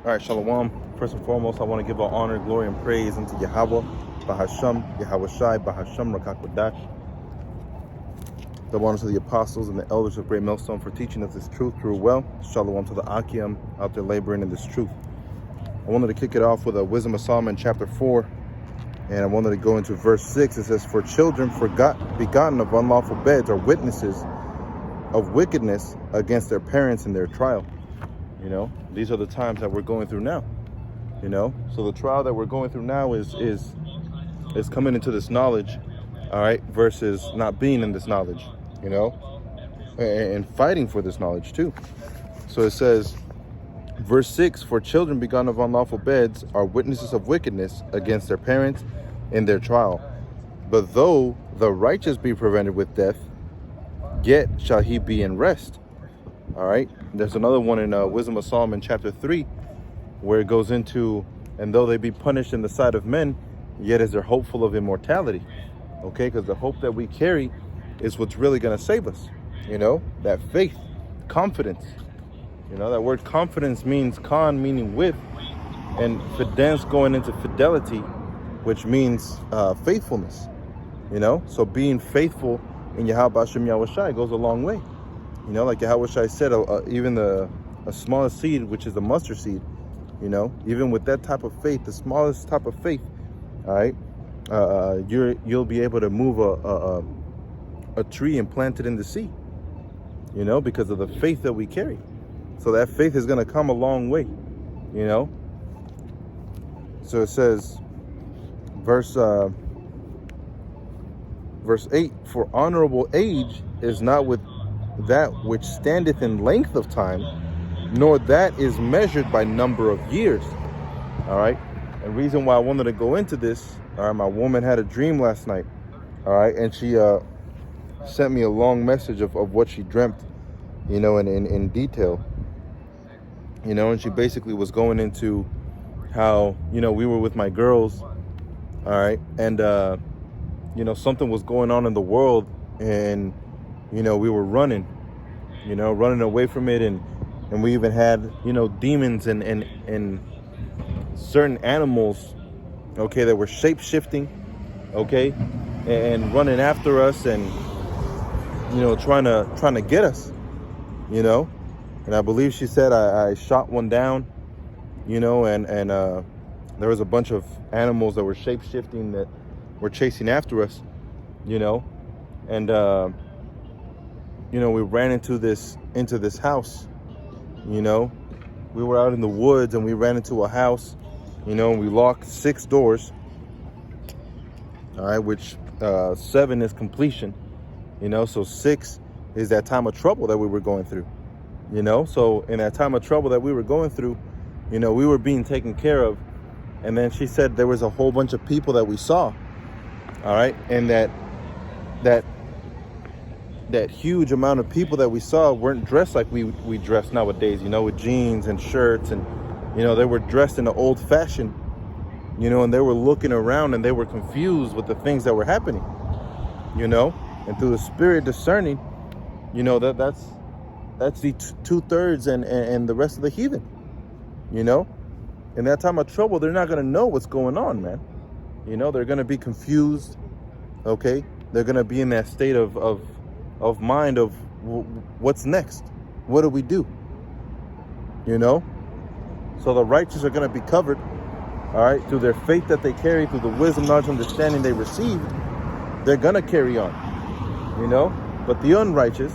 All right, Shalom. First and foremost, I want to give all honor, glory, and praise unto Yahweh, Bahasham, Yahweh Shai, Bahasham, Rakakwadash. The honor to the apostles and the elders of Great Millstone for teaching us this truth through well. Shalom to the Akim out there laboring in this truth. I wanted to kick it off with a Wisdom of Solomon chapter 4, and I wanted to go into verse 6. It says, "For children begotten of unlawful beds are witnesses of wickedness against their parents in their trial." You know, these are the times that we're going through now. You know, so the trial that we're going through now is coming into this knowledge, all right, versus not being in this knowledge, you know, and fighting for this knowledge too. So it says, verse 6, "For children begotten of unlawful beds are witnesses of wickedness against their parents in their trial. But though the righteous be prevented with death, yet shall he be in rest." All right. There's another one in Wisdom of Solomon chapter 3, where it goes into, "And though they be punished in the sight of men, yet is they're hopeful of immortality." Okay, because the hope that we carry is what's really going to save us. You know, that faith, confidence. You know, that word confidence means con, meaning with, and fidence going into fidelity, which means faithfulness. You know, so being faithful in Yahweh Hashem Yahweh Shai goes a long way. You know, like Yahweh Shai said, even the smallest seed, which is the mustard seed, you know, even with that type of faith, the smallest type of faith, all right, you'll be able to move a tree and plant it in the sea, you know, because of the faith that we carry. So that faith is going to come a long way, you know. So it says, verse 8, "For honorable age is not with that which standeth in length of time, nor that is measured by number of years." All right. And reason why I wanted to go into this, all right, my woman had a dream last night, all right, and she sent me a long message of what she dreamt, you know, in detail, you know, and she basically was going into how, you know, we were with my girls, all right, and you know, something was going on in the world, and you know, we were running away from it, and we even had, you know, demons and certain animals, okay, that were shape-shifting, okay, and running after us, and you know, trying to get us, you know. And I believe she said I shot one down, you know, and there was a bunch of animals that were shape-shifting that were chasing after us, you know, and you know, we ran into this house, you know. We were out in the woods and we ran into a house, you know, and we locked 6 doors, all right, which 7 is completion, you know, so 6 is that time of trouble that we were going through, you know. So in that time of trouble that we were going through, you know, we were being taken care of. And then she said there was a whole bunch of people that we saw, all right, and that huge amount of people that we saw weren't dressed like we dress nowadays, you know, with jeans and shirts, and you know, they were dressed in the old fashioned, you know, and they were looking around and they were confused with the things that were happening, you know. And through the spirit discerning, you know, that's the 2/3 and the rest of the heathen, you know. In that time of trouble, they're not going to know what's going on, man. You know, they're going to be confused, okay. They're going to be in that state of mind of what's next, what do we do, you know. So the righteous are going to be covered, all right, through their faith that they carry, through the wisdom, knowledge, understanding they received. They're going to carry on, you know. But the unrighteous,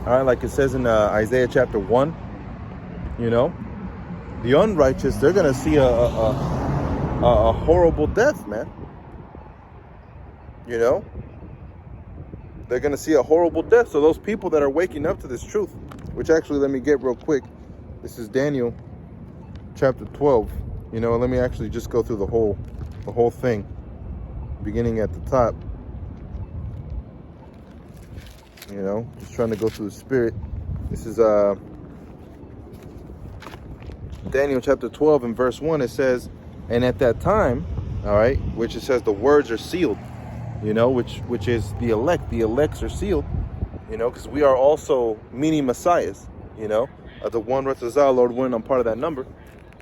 all right, like it says in Isaiah chapter 1, you know, the unrighteous, they're going to see a horrible death, man, you know. They're going to see a horrible death. So those people that are waking up to this truth, which actually, let me get real quick. This is Daniel chapter 12. You know, let me actually just go through the whole thing, beginning at the top. You know, just trying to go through the spirit. This is Daniel chapter 12 and verse 1. It says, "And at that time," all right, which it says the words are sealed, you know, which is the elect. The elects are sealed, you know, because we are also mini messiahs, you know. The one Ratzazah, Lord willing, I'm part of that number,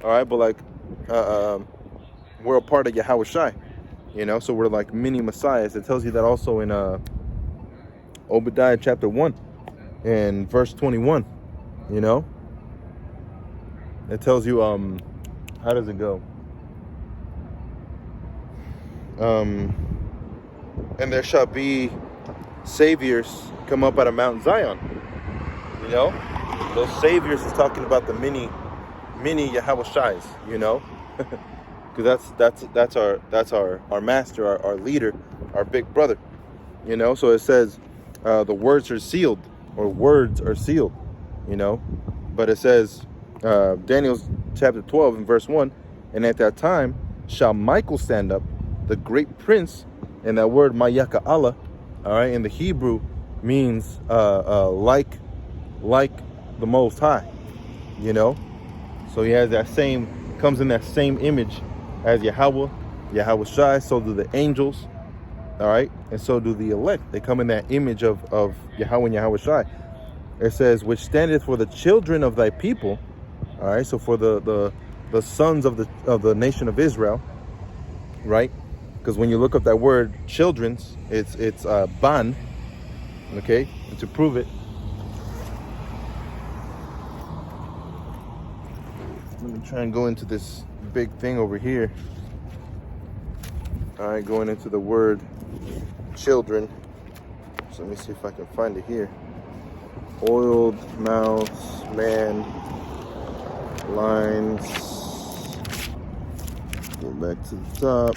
All right, but like we're a part of Yahweh Shai, you know, so we're like mini messiahs. It tells you that also in Obadiah chapter 1 and verse 21, you know. It tells you how does it go? And there shall be saviors come up out of Mount Zion. You know, those saviors is talking about the mini Yahweh Shais, you know, because that's our master, our leader, our big brother, you know. So it says the words are sealed, you know, but it says Daniel chapter 12 and verse 1, and at that time shall Michael stand up, the great prince. And that word Mayaka Allah, all right, in the Hebrew means like the Most High, you know. So he has that same, comes in that same image as Yahweh Shai. So do the angels, all right, and so do the elect. They come in that image of Yahweh and Yahweh Shai. It says, which standeth for the children of thy people, all right. So for the sons of the nation of Israel, right? Because when you look up that word children's, it's ban, okay? And to prove it, let me try and go into this big thing over here. All right, going into the word children. So let me see if I can find it here. Oiled mouths, man, lines. Go back to the top.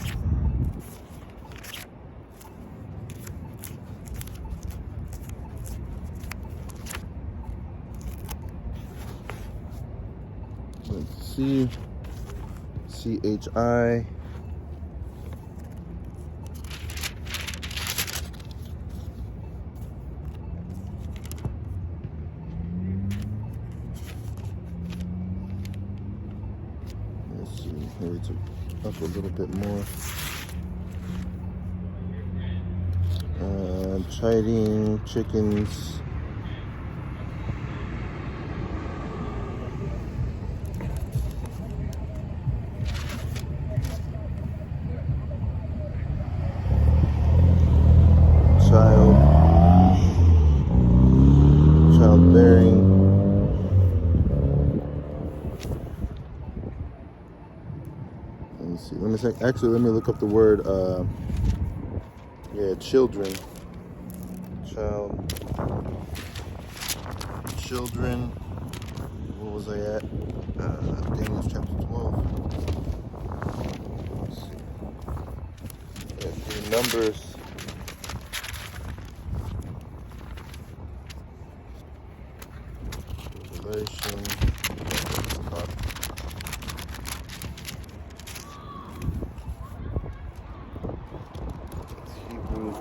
Let's see. CHI. Let's see. Maybe it's up a little bit more. Chiding, chickens. Childbearing. Let me see. Let me look up the word. Children. Children. What was I at? Daniel chapter 12. Let's see. Numbers. Revelation. Hebrews.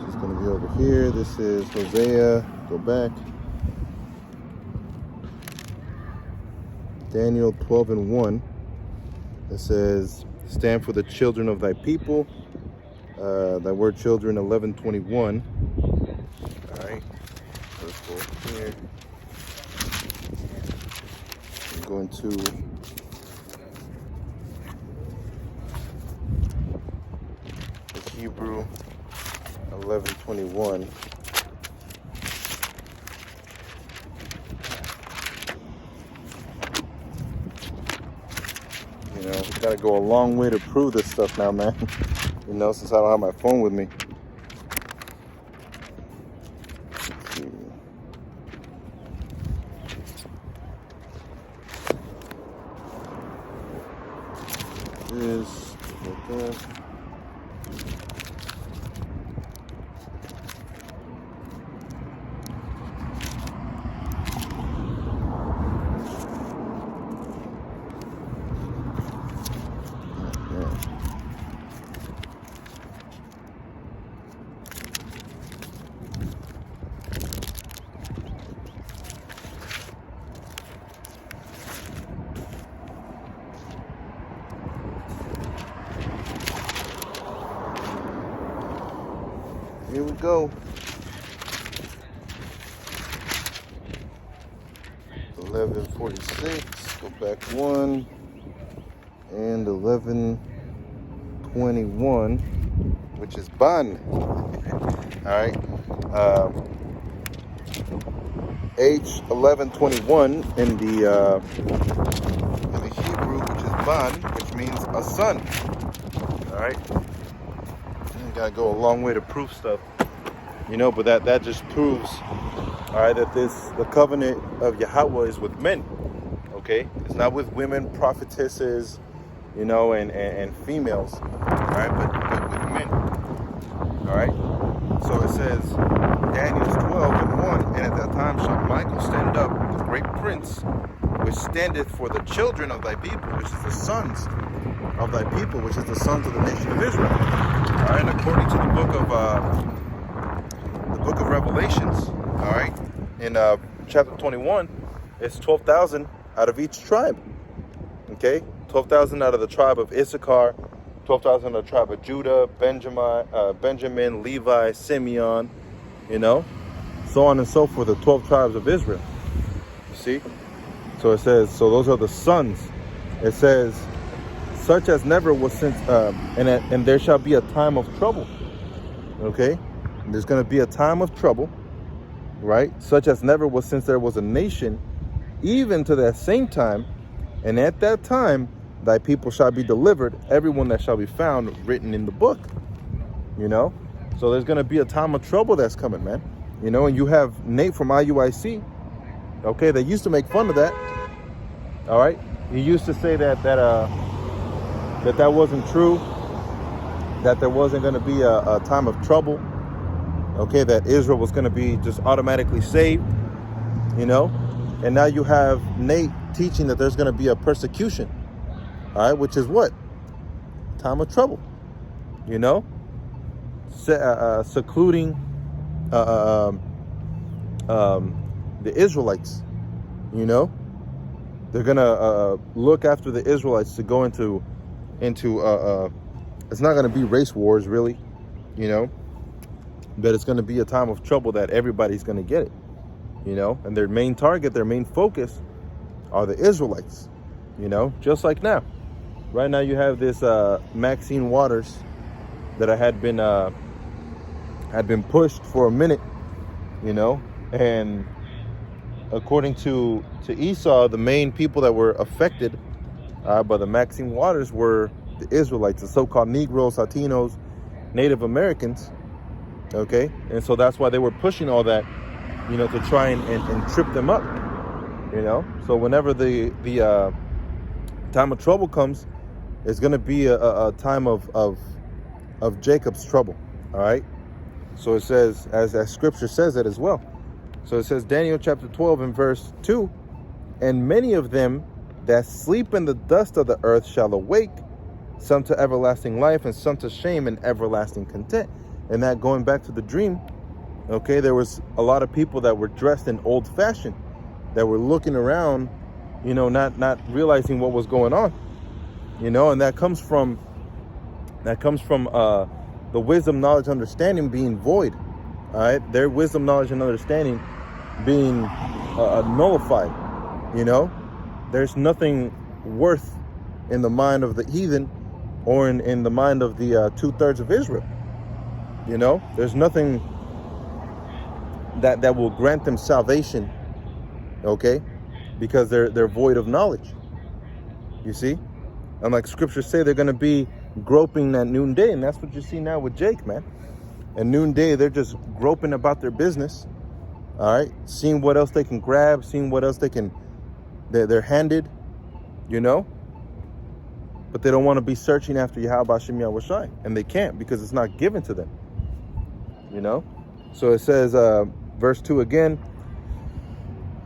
It's going to be over here. This is Hosea. Go back. Daniel 12 and 1. It says, stand for the children of thy people. That word children, 11:21. All right. Let's go here. I'm going to the Hebrew 11:21. You know, you gotta go a long way to prove this stuff now, man. You know, since I don't have my phone with me. This, like that. Here we go. 11:46. Go back one. And 11:21, which is ban. All right. H11:21 in the Hebrew, which is ban, which means a son. All right. You gotta go a long way to prove stuff, but that just proves, all right, that the covenant of Yahweh is with men. Okay, it's not with women, prophetesses, and females. All right, but with men. All right. So it says, Daniel 12:1, and at that time shall Michael stand up, the great prince, which standeth for the children of thy people, which is the sons of thy people, which is the sons of the nation of Israel. All right, and according to the book of Revelations, all right, in chapter 21, it's 12,000 out of each tribe. Okay, 12,000 out of the tribe of Issachar, 12,000 out of the tribe of Judah, Benjamin, Levi, Simeon, so on and so forth, the 12 tribes of Israel. You see? So it says, so those are the sons. It says, such as never was since, and there shall be a time of trouble. Okay? And there's going to be a time of trouble, right? Such as never was since there was a nation, even to that same time. And at that time, thy people shall be delivered, everyone that shall be found written in the book. So there's going to be a time of trouble that's coming, man. And you have Nate from IUIC, okay, that used to make fun of that. All right. He used to say that wasn't true, that there wasn't going to be a time of trouble, okay, that Israel was going to be just automatically saved, and now you have Nate teaching that there's going to be a persecution, all right, which is what? Time of trouble, secluding the Israelites, they're going to look after the Israelites to go into it's not going to be race wars, really, but it's going to be a time of trouble that everybody's going to get it, and their main target, their main focus are the Israelites, just like now. Right now you have this Maxine Waters that had been pushed for a minute, and according to Esau, the main people that were affected by the Maxine Waters were the Israelites, the so-called Negroes, Latinos, Native Americans. Okay, and so that's why they were pushing all that, to try and trip them up. So whenever the time of trouble comes, it's going to be a time of Jacob's trouble. All right. So it says, as Scripture says it as well. So it says, Daniel chapter 12 and verse 2, and many of them that sleep in the dust of the earth shall awake, some to everlasting life and some to shame and everlasting content. And that, going back to the dream, okay, there was a lot of people that were dressed in old fashioned, that were looking around, not realizing what was going on, and that comes from the wisdom, knowledge, understanding being void. All right, their wisdom, knowledge, and understanding being nullified. There's nothing worth in the mind of the heathen or in the mind of the 2/3 of Israel. There's nothing that will grant them salvation, okay, because they're void of knowledge. You see, and like Scripture say, they're going to be groping at noonday, and that's what you see now with Jake, man. At noonday, they're just groping about their business, all right, seeing what else they can grab, seeing what else they're handed, but they don't want to be searching after Yahweh Hashem Yahweh Shai, and they can't because it's not given to them. So it says, verse 2 again,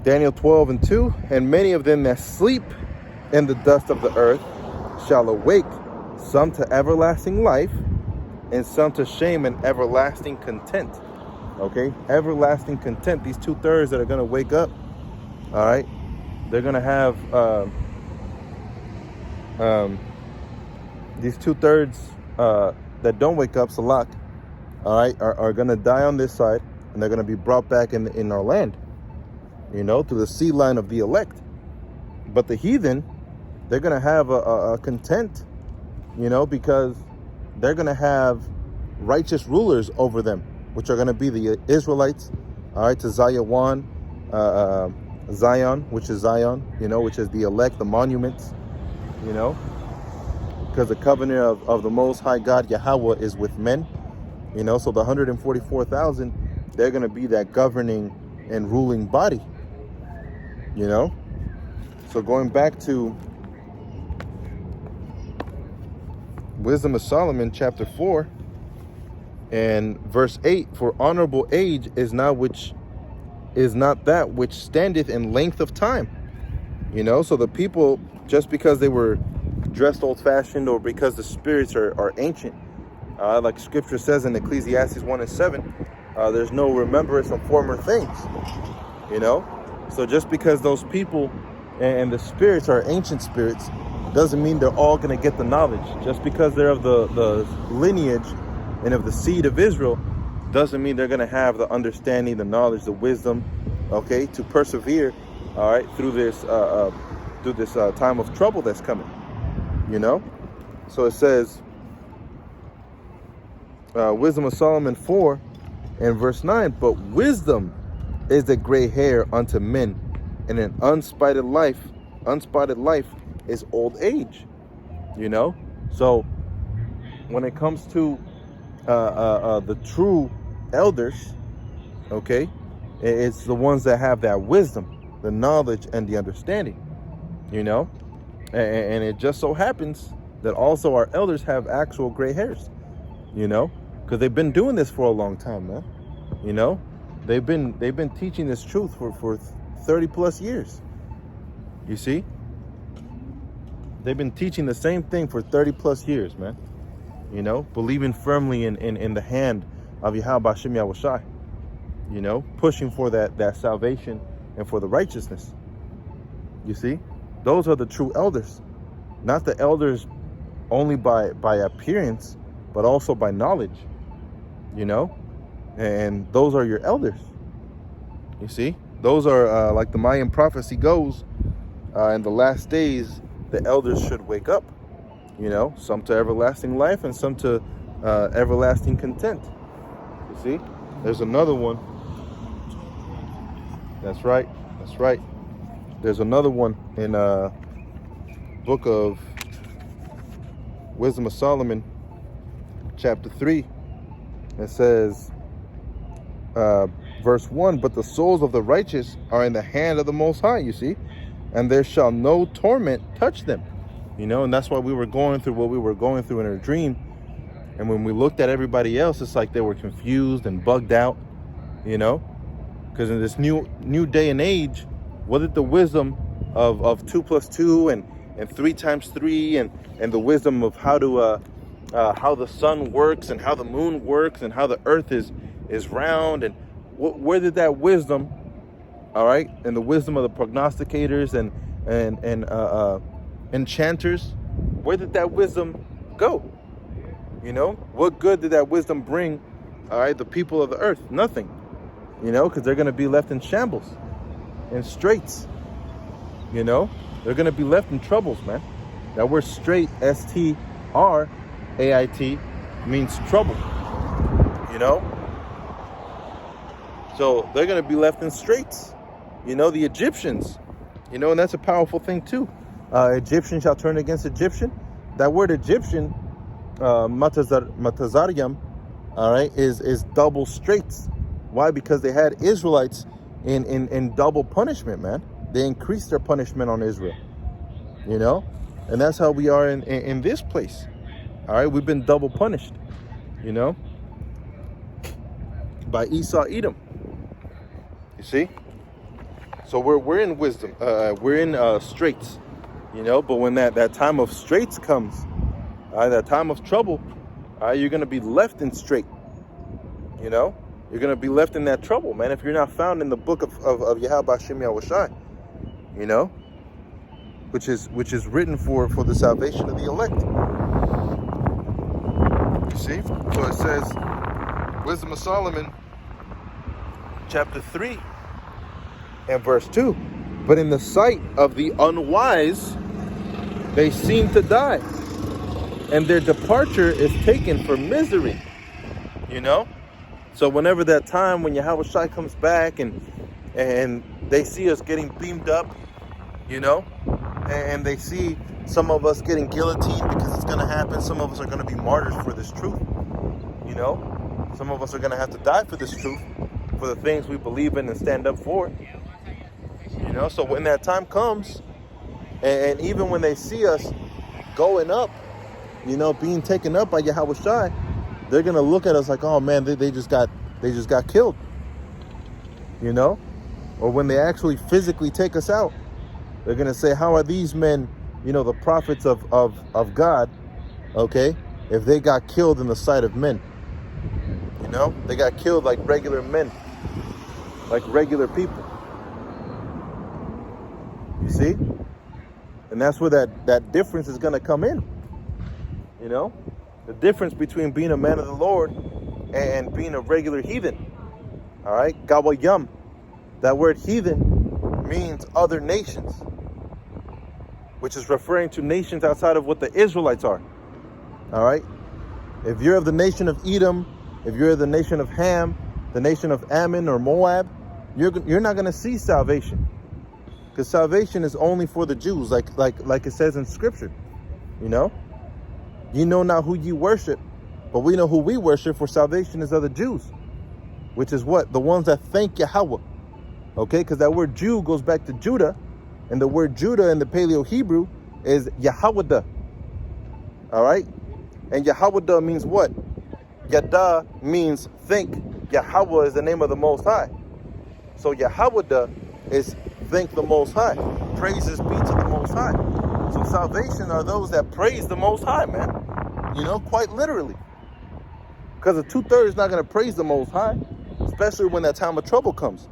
Daniel 12 and 2, and many of them that sleep in the dust of the earth shall awake, some to everlasting life and some to shame and everlasting content. Okay, everlasting content. These 2/3 that are going to wake up, all right, they're going to have these 2/3 that don't wake up, Salak, all right, are going to die on this side, and they're going to be brought back in our land, you know, through the seed line of the elect. But the heathen, they're going to have a content, you know, because they're going to have righteous rulers over them, which are going to be the Israelites, all right, to Zion, Zion, which is Zion, you know, which is the elect, the monuments, you know, because the covenant of the Most High God, Yahweh, is with men, you know, so the 144,000, they're going to be that governing and ruling body, you know. So going back to Wisdom of Solomon, chapter 4, and verse 8, for honorable age is not that which standeth in length of time. You know, so the people, just because they were dressed old-fashioned or because the spirits are ancient, like scripture says in Ecclesiastes 1:7, there's no remembrance of former things, you know. So just because those people and the spirits are ancient spirits doesn't mean they're all going to get the knowledge. Just because they're of the lineage and of the seed of Israel doesn't mean they're going to have the understanding, the knowledge, the wisdom, okay, to persevere, all right, through this time of trouble that's coming, you know. So it says, Wisdom of Solomon 4 and verse 9, but wisdom is the gray hair unto men, and an unspotted life is old age, you know. So when it comes to the true elders, okay, it's the ones that have that wisdom, the knowledge, and the understanding, you know. And it just so happens that also our elders have actual gray hairs, you know, because they've been doing this for a long time, man. You know, they've been teaching this truth for 30 plus years. You see, they've been teaching the same thing for 30 plus years, man. You know, believing firmly in the hand of Yahweh Hashem Yahushai, you know, pushing for that salvation and for the righteousness. You see, those are the true elders, not the elders only by appearance, but also by knowledge, you know. And those are your elders. You see, those are like the Mayan prophecy goes, in the last days the elders should wake up, you know, some to everlasting life and some to everlasting content. You see, there's another one. That's right, there's another one in book of Wisdom of Solomon, chapter 3. It says, verse 1, but the souls of the righteous are in the hand of the Most High, you see, and there shall no torment touch them. You know, and that's why we were going through what we were going through in our dream. And when we looked at everybody else, it's like they were confused and bugged out, you know, because in this new day and age, what did the wisdom of 2 + 2 and 3 × 3 and the wisdom of how the sun works and how the moon works and how the earth is round, and where did that wisdom, all right, and the wisdom of the prognosticators and enchanters, where did that wisdom go? You know, what good did that wisdom bring, all right, the people of the earth? Nothing, you know, because they're going to be left in shambles, in straits, you know, they're going to be left in troubles, man. That word straight, STRAIT, means trouble, you know. So they're going to be left in straits, you know, the Egyptians, you know, and that's a powerful thing too. Egyptian shall turn against Egyptian. That word Egyptian, matazariam, all right, is double straits. Why? Because they had Israelites in double punishment, man. They increased their punishment on Israel, you know, and that's how we are in this place. All right, we've been double punished, you know, by Esau, Edom. You see, so we're in wisdom, we're in straits, you know. But when that time of straits comes, that time of trouble, you're gonna be left in strait, you know. You're gonna be left in that trouble, man, if you're not found in the book of Yahweh Hashem Yahushai, you know, which is written for the salvation of the elect. You see, so it says, Wisdom of Solomon, chapter 3 and verse 2. But in the sight of the unwise, they seem to die, and their departure is taken for misery. You know? So whenever that time when Yahweh Shai comes back and they see us getting beamed up, you know, and they see some of us getting guillotined because it's going to happen. Some of us are going to be martyrs for this truth, you know. Some of us are going to have to die for this truth, for the things we believe in and stand up for, you know. So when that time comes, and even when they see us going up, you know, being taken up by Yahweh Shai, they're going to look at us like, oh man, they just got killed, you know. Or when they actually physically take us out, they're going to say, how are these men, you know, the prophets of God, okay, if they got killed in the sight of men? You know, they got killed like regular men, like regular people. You see? And that's where that difference is going to come in. You know, the difference between being a man of the Lord and being a regular heathen. All right, Gawayam. That word heathen means other nations, which is referring to nations outside of what the Israelites are. All right, if you're of the nation of Edom, if you're of the nation of Ham, the nation of Ammon or Moab, you're not going to see salvation, because salvation is only for the Jews, like it says in Scripture. You know, you know not who you worship, but we know who we worship, for salvation is of the Jews, which is what? The ones that thank Yahweh. Okay, because that word Jew goes back to Judah, and the word Judah in the Paleo-Hebrew is Yahawada. All right, and Yahawada means what? Yada means think. Yahweh is the name of the Most High. So Yahawada is thank the Most High. Praises be to the Most High. So salvation are those that praise the Most High, man. You know, quite literally. Because the 2/3 is not going to praise the Most High, especially when that time of trouble comes.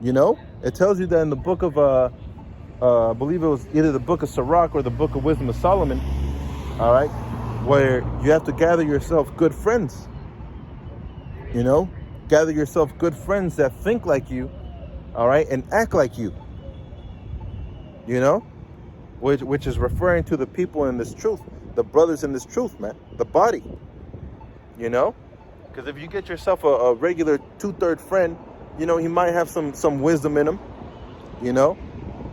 You know, it tells you that in the book of, I believe it was either the book of Sirach or the book of Wisdom of Solomon, all right, where you have to gather yourself good friends. You know, gather yourself good friends that think like you, all right, and act like you. You know, which is referring to the people in this truth, the brothers in this truth, man, the body. You know, because if you get yourself a regular 2/3 friend, you know, he might have some wisdom in him, you know,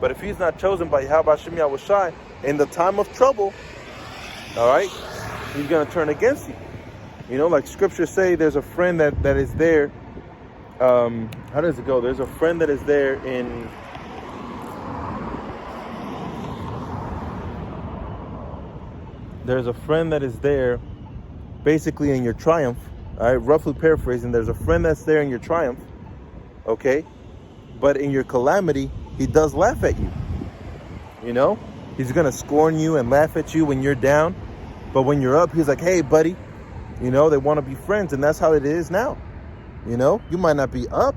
but if he's not chosen by Yahweh Shem Yahweh Shai in the time of trouble, all right, he's going to turn against you. You know, like scriptures say, there's a friend that is there. How does it go? There's a friend that is there in... There's a friend that is there basically in your triumph. All right, roughly paraphrasing, there's a friend that's there in your triumph. Okay, but in your calamity, he does laugh at you. You know, he's gonna scorn you and laugh at you when you're down, but when you're up, he's like, hey buddy, you know, they want to be friends. And that's how it is now. You know, you might not be up,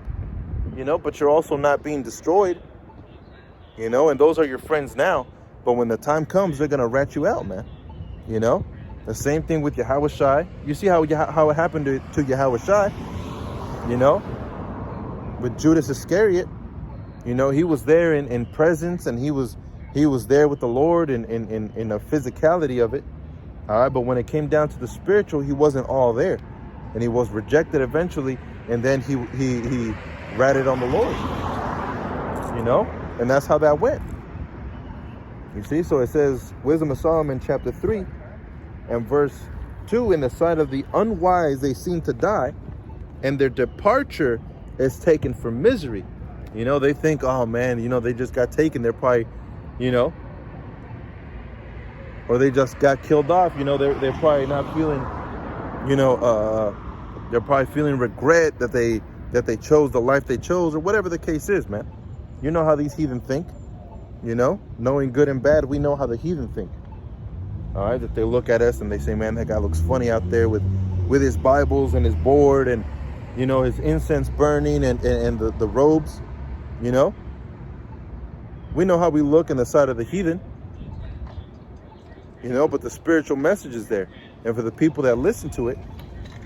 you know, but you're also not being destroyed, you know, and those are your friends now. But when the time comes, they're gonna rat you out, man. You know, the same thing with Yahweh Shai. You see how it happened to Yahweh Shai, you know, with Judas Iscariot. You know, he was there in presence, and he was there with the Lord in the physicality of it. All right, but when it came down to the spiritual, he wasn't all there, and he was rejected eventually, and then he ratted on the Lord. You know, and that's how that went. You see, so it says, Wisdom of Solomon chapter 3 and verse 2, in the sight of the unwise they seem to die, and their departure is taken for misery. You know, they think, oh man, you know, they just got taken. They're probably, you know, or they just got killed off. You know, they're probably not feeling, you know, they're probably feeling regret that they chose the life they chose, or whatever the case is, man. You know how these heathen think. You know, knowing good and bad, we know how the heathen think. All right, that they look at us and they say, man, that guy looks funny out there with his Bibles and his board and, you know, his incense burning and the robes. You know, we know how we look in the sight of the heathen. You know, but the spiritual message is there. And for the people that listen to it,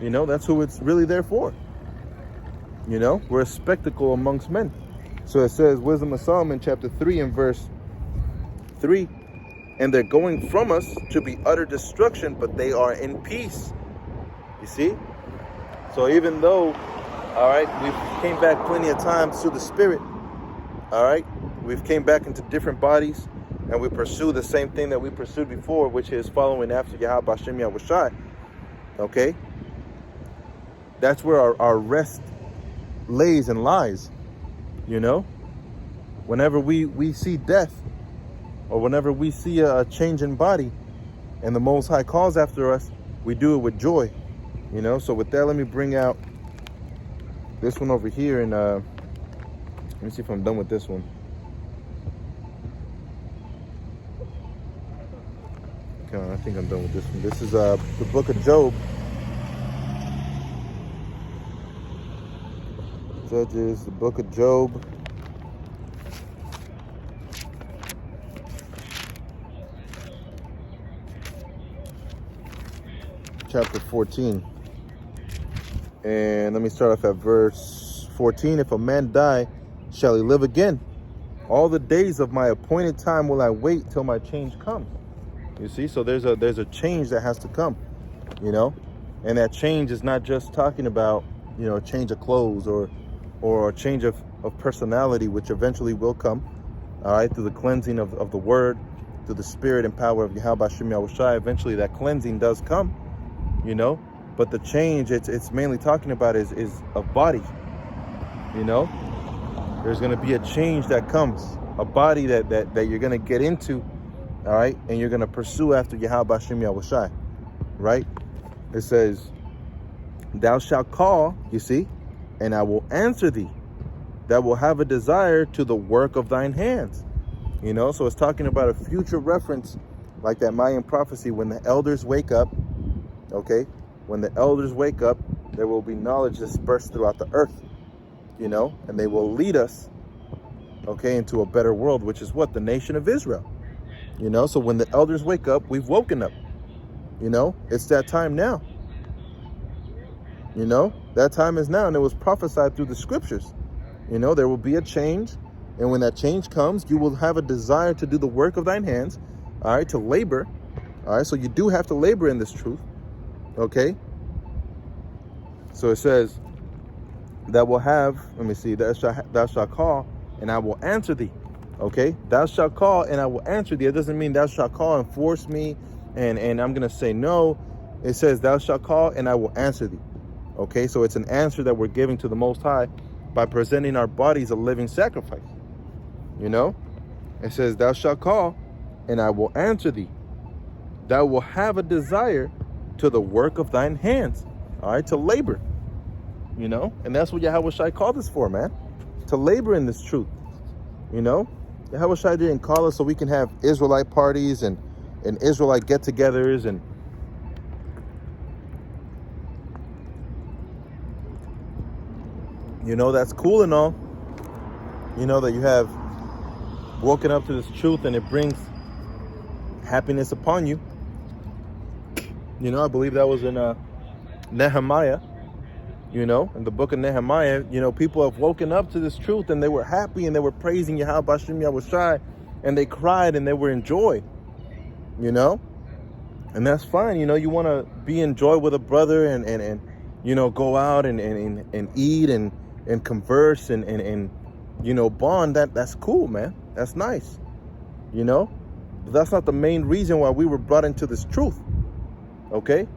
You know, that's who it's really there for. You know, we're a spectacle amongst men. So it says, Wisdom of Solomon, chapter 3 and verse 3, and they're going from us to be utter destruction, but they are in peace. You see? So even though, all right, we've came back plenty of times through the Spirit, all right, we've came back into different bodies, and we pursue the same thing that we pursued before, which is following after Yahweh Hashem Yahushai. Okay? That's where our rest lays and lies. You know? Whenever we see death, or whenever we see a change in body, and the Most High calls after us, we do it with joy. You know? So with that, let me bring out this one over here, and let me see if I'm done with this one. I think I'm done with this one. This is the book of Job. Judges, the book of Job. Chapter 14. And let me start off at verse 14. If a man die, shall he live again? All the days of my appointed time will I wait till my change comes. You see, so there's a change that has to come, you know, and that change is not just talking about, you know, a change of clothes or a change of personality, which eventually will come, all right, through the cleansing of the word, through the spirit and power of Yahweh Hashem Yahushai. Eventually that cleansing does come, you know, but the change it's mainly talking about is a body, you know. There's going to be a change that comes, a body that you're going to get into. All right, and you're going to pursue after Yahweh Hashem Yahushai, right? It says, thou shalt call, you see, and I will answer thee. That will have a desire to the work of thine hands. You know, so it's talking about a future reference, like that Mayan prophecy, when the elders wake up, okay? When the elders wake up, there will be knowledge dispersed throughout the earth, you know, and they will lead us, okay, into a better world, which is what? The nation of Israel. You know, so when the elders wake up, we've woken up. You know, it's that time now. You know, that time is now, and it was prophesied through the scriptures. You know, there will be a change, and when that change comes, you will have a desire to do the work of thine hands, all right, to labor. All right, so you do have to labor in this truth, okay? So it says, that will have, let me see, thou shalt call, and I will answer thee. Okay, thou shalt call and I will answer thee. It doesn't mean thou shalt call and force me and I'm going to say no. It says thou shalt call and I will answer thee. Okay, so it's an answer that we're giving to the Most High by presenting our bodies a living sacrifice. You know, it says thou shalt call and I will answer thee. Thou will have a desire to the work of thine hands. All right, to labor. You know, and that's what Yahweh Shai called us for, man. To labor in this truth. You know, Yahweh Shai didn't call us so we can have Israelite parties and Israelite get-togethers and you know, that's cool and all. You know, that you have woken up to this truth and it brings happiness upon you. You know, I believe that was in Nehemiah. You know, in the book of Nehemiah, you know, people have woken up to this truth and they were happy and they were praising Yahweh Hashem Yahushai and they cried and they were in joy, you know, and that's fine. You know, you want to be in joy with a brother and you know, go out and eat and converse and you know, bond. That's cool, man. That's nice, you know, but that's not the main reason why we were brought into this truth, okay?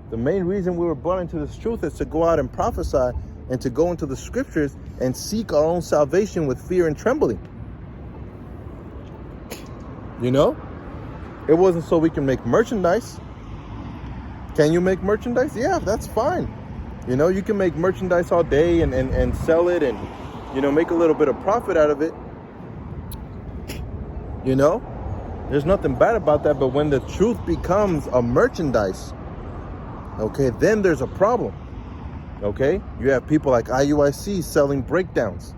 The main reason we were brought into this truth is to go out and prophesy and to go into the scriptures and seek our own salvation with fear and trembling. You know, it wasn't so we can make merchandise. Can you make merchandise? Yeah, that's fine. You know, you can make merchandise all day and sell it and, you know, make a little bit of profit out of it. You know, there's nothing bad about that. But when the truth becomes a merchandise, okay, then there's a problem. Okay, you have people like IUIC selling breakdowns,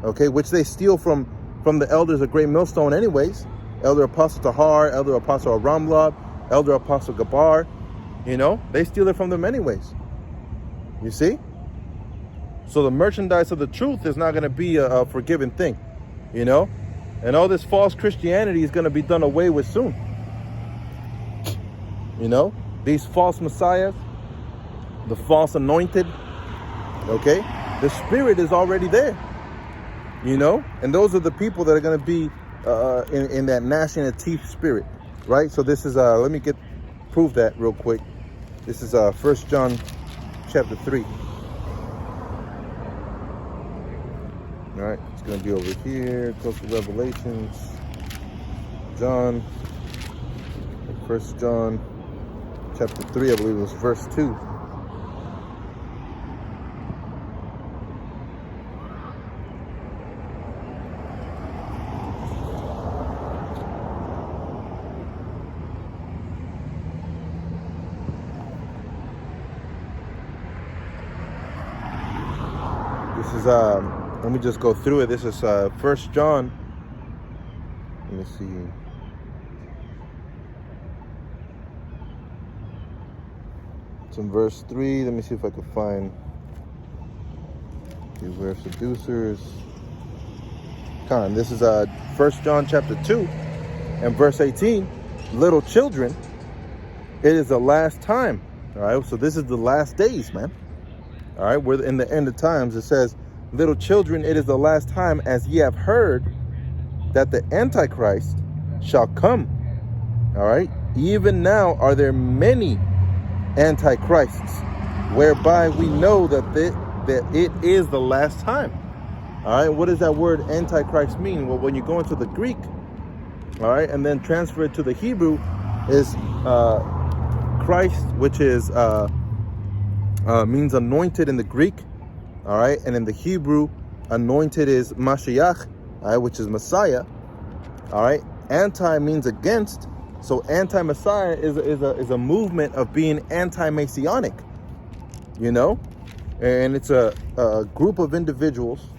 okay, which they steal from the elders of Great Millstone anyways. Elder Apostle Tahar, Elder Apostle Ramlab, Elder Apostle Gabar, you know, they steal it from them anyways. You see? So the merchandise of the truth is not going to be a forgiven thing, you know? And all this false Christianity is going to be done away with soon. You know? These false messiahs, the false anointed, okay? The spirit is already there, you know? And those are the people that are going to be in that gnashing of teeth spirit, right? So this is, let me prove that real quick. This is 1 John chapter 3. All right, it's going to be over here, close to Revelations. John, 1 John chapter 3, I believe it was verse 2. This is, let me just go through it. This is 1 John. Let me see. It's in verse 3. Let me see if I can find. Beware seducers. Come on. This is 1 John chapter 2 and verse 18. Little children, it is the last time. All right. So this is the last days, man. All right. We're in the end of times. It says, little children, it is the last time, as ye have heard that the Antichrist shall come. All right. Even now are there many antichrists, whereby we know that it is the last time. All right. What does that word antichrist mean? Well, when you go into the Greek, all right, and then transfer it to the Hebrew, is Christ, which is means anointed in the Greek. All right, and in the Hebrew, anointed is Mashiach, all right, which is Messiah. All right, anti means against, so anti-Messiah is a movement of being anti-Messianic, you know, and it's a group of individuals,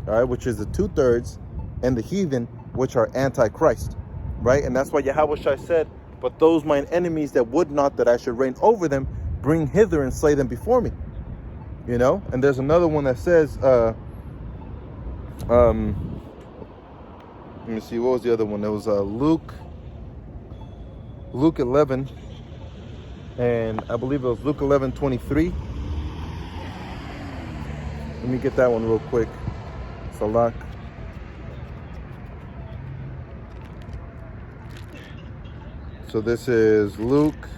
all right, which is the 2/3, and the heathen, which are anti-Christ, right? And that's why Yahushua said, "But those mine enemies that would not that I should reign over them, bring hither and slay them before me." You know, and there's another one that says, let me see, what was the other one? There was Luke 11, and I believe it was Luke 11:23. Let me get that one real quick. Salak. So this is Luke.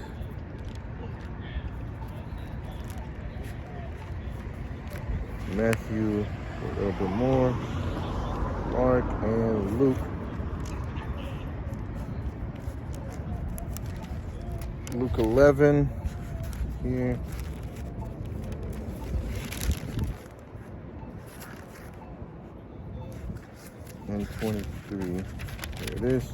Matthew, a little bit more, Mark, and Luke. Luke 11 here. And 23. There it is.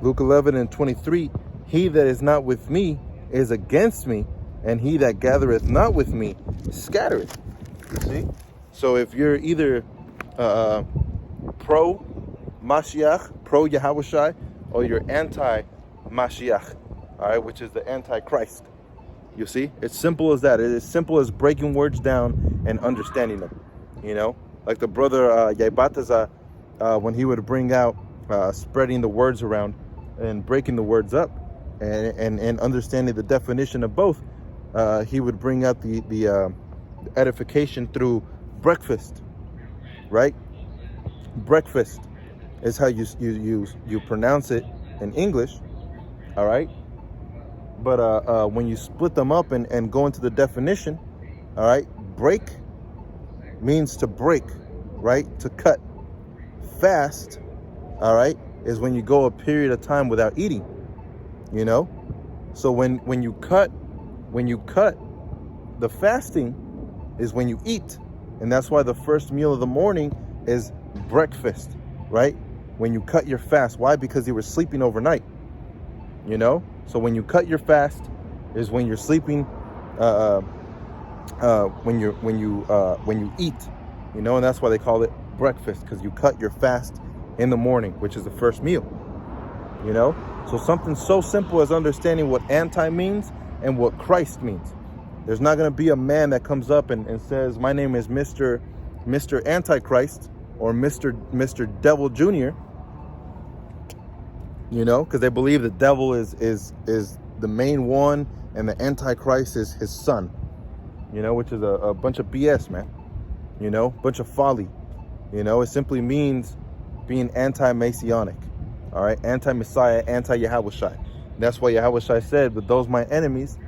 Luke 11 and 23. He that is not with me is against me, and he that gathereth not with me scattereth. You see? So if you're either pro Mashiach, pro Yahushai, or you're anti Mashiach, all right, which is the Antichrist. You see? It's simple as that. It is simple as breaking words down and understanding them. You know? Like the brother Yaibataza, when he would bring out spreading the words around and breaking the words up and understanding the definition of both, he would bring out the edification through breakfast, right? Breakfast is how you pronounce it in English, all right? But when you split them up and go into the definition, all right, break means to break, right? To cut. Fast, all right, is when you go a period of time without eating, you know? So when you cut, the fasting is when you eat. And that's why the first meal of the morning is breakfast, right? When you cut your fast. Why? Because you were sleeping overnight, you know? So when you cut your fast is when you're sleeping, when you eat, you know? And that's why they call it breakfast, because you cut your fast in the morning, which is the first meal, you know? So something so simple as understanding what anti means and what Christ means. There's not going to be a man that comes up and says, my name is Mr. Antichrist or Mr. Devil Jr., you know, because they believe the devil is the main one and the Antichrist is his son, you know, which is a bunch of BS, man, you know, bunch of folly. You know, it simply means being anti-Messianic, all right, anti-Messiah, anti-Yahushai. That's why Yahushai said, but those my enemies,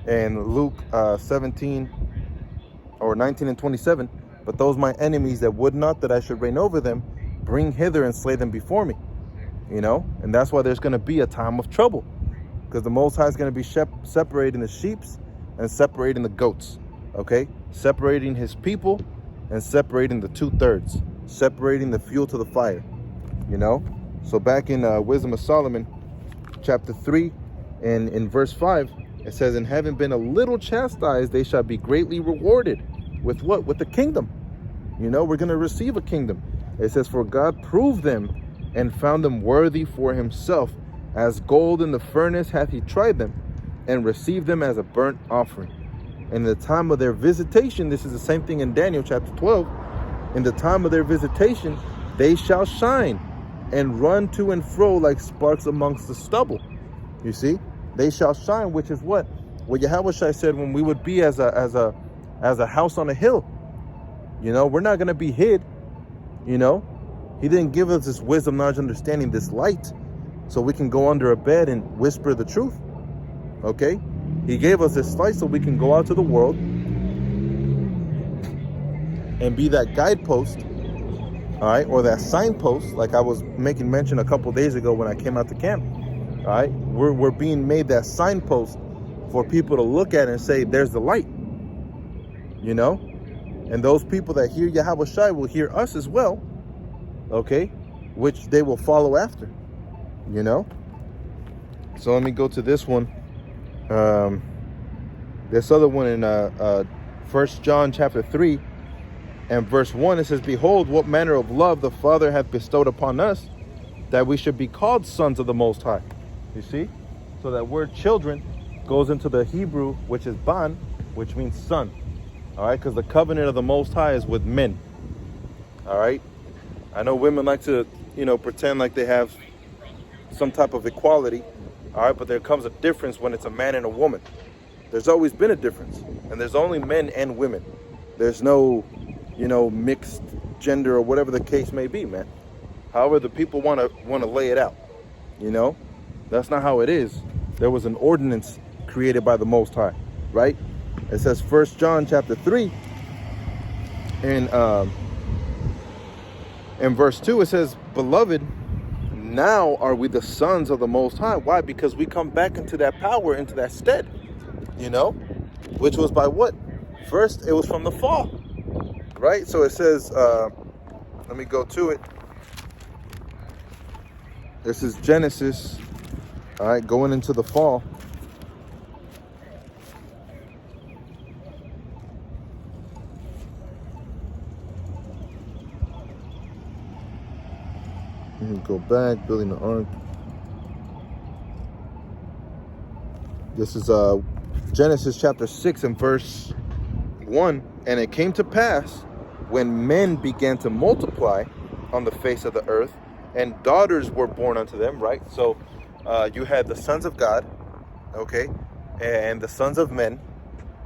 in Luke 17 or 19 and 27, but those my enemies that would not that I should reign over them, bring hither and slay them before me. You know, and that's why there's going to be a time of trouble, because the Most High is going to be separating the sheeps and separating the goats, okay, separating his people and separating the 2/3, separating the fuel to the fire, you know. So back in Wisdom of Solomon, chapter 3, and in verse 5, it says, and having been a little chastised, they shall be greatly rewarded. With what? With the kingdom. You know, we're going to receive a kingdom. It says, for God proved them and found them worthy for himself. As gold in the furnace hath he tried them, and received them as a burnt offering. And in the time of their visitation, this is the same thing in Daniel chapter 12. In the time of their visitation, they shall shine and run to and fro like sparks amongst the stubble. You see, they shall shine, which is what Yahushua said when we would be as a house on a hill. You know, we're not going to be hid. You know, he didn't give us this wisdom, knowledge, understanding, this light, so we can go under a bed and whisper the truth. Okay, he gave us this light so we can go out to the world and be that guidepost, all right, or that signpost, like I was making mention a couple days ago when I came out to camp. All right, we're being made that signpost for people to look at and say, there's the light, you know. And those people that hear Yahushua will hear us as well, okay, which they will follow after, you know. So let me go to this one. This other one in 1 John chapter 3 and verse 1, it says, behold, what manner of love the Father hath bestowed upon us, that we should be called sons of the Most High. You see? So that word children goes into the Hebrew, which is ban, which means son. All right, because the covenant of the Most High is with men. All right, I know women like to, you know, pretend like they have some type of equality. All right, but there comes a difference when it's a man and a woman. There's always been a difference, and there's only men and women. There's no, you know, mixed gender or whatever the case may be, man. However, the people want to lay it out. You know, that's not how it is. There was an ordinance created by the Most High, right? It says 1 John chapter 3 and in verse 2, it says, beloved, now are we the sons of the Most High. Why? Because we come back into that power, into that stead, you know, which was by what? First, it was from the fall, right? So it says, let me go to it. This is Genesis, all right, going into the fall. Go back, building the ark. This is Genesis chapter 6 and verse 1. And it came to pass when men began to multiply on the face of the earth, and daughters were born unto them, right? So you had the sons of God, okay, and the sons of men,